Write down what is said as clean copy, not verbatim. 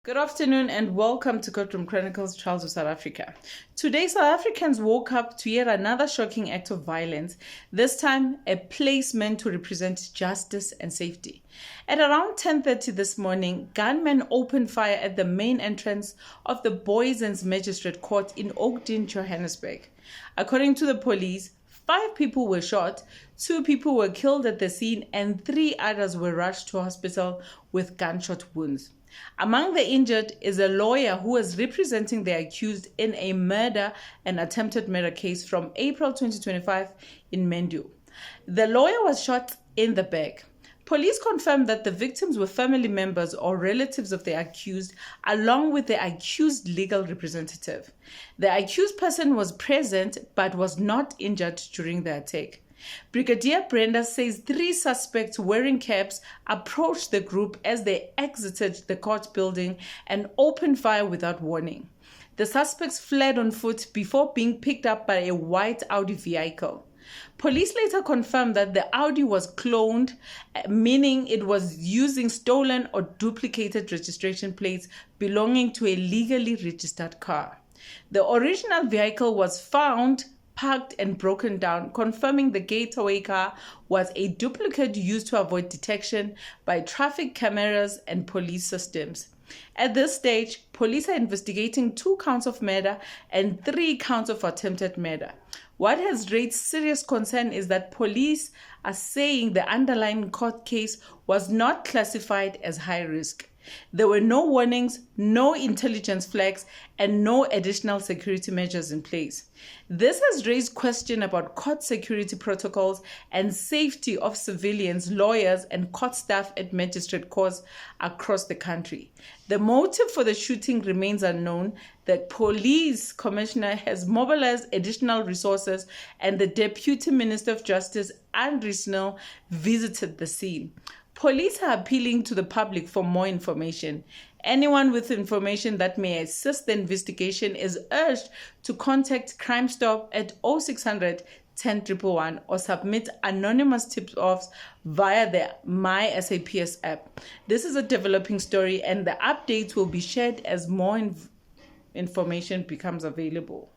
Good afternoon and welcome to Courtroom Chronicles, Trials of South Africa. Today, South Africans woke up to yet another shocking act of violence, this time a place meant to represent justice and safety. At around 10:30 this morning, gunmen opened fire at the main entrance of the Booysens Magistrate Court in Oakden, Johannesburg. According to the police, 5 people were shot, 2 people were killed at the scene, and 3 others were rushed to hospital with gunshot wounds. Among the injured is a lawyer who was representing the accused in a murder and attempted murder case from April 2025 in Mendu. The lawyer was shot in the back. Police confirmed that the victims were family members or relatives of the accused, along with the accused legal representative. The accused person was present but was not injured during the attack. Brigadier Brenda says 3 suspects wearing caps approached the group as they exited the court building and opened fire without warning. The suspects fled on foot before being picked up by a white Audi vehicle. Police later confirmed that the Audi was cloned, meaning it was using stolen or duplicated registration plates belonging to a legally registered car. The original vehicle was found parked and broken down, confirming the getaway car was a duplicate used to avoid detection by traffic cameras and police systems. At this stage, police are investigating 2 counts of murder and 3 counts of attempted murder. What has raised serious concern is that police are saying the underlying court case was not classified as high risk. There were no warnings, no intelligence flags, and no additional security measures in place. This has raised question about court security protocols and safety of civilians, lawyers, and court staff at magistrate courts across the country. The motive for the shooting remains unknown. The police commissioner has mobilized additional resources, and the Deputy Minister of Justice, Andri Snell, visited the scene. Police are appealing to the public for more information. Anyone with information that may assist the investigation is urged to contact Crime Stop at 0600 10111 or submit anonymous tip-offs via the My SAPS app. This is a developing story, and the updates will be shared as more information becomes available.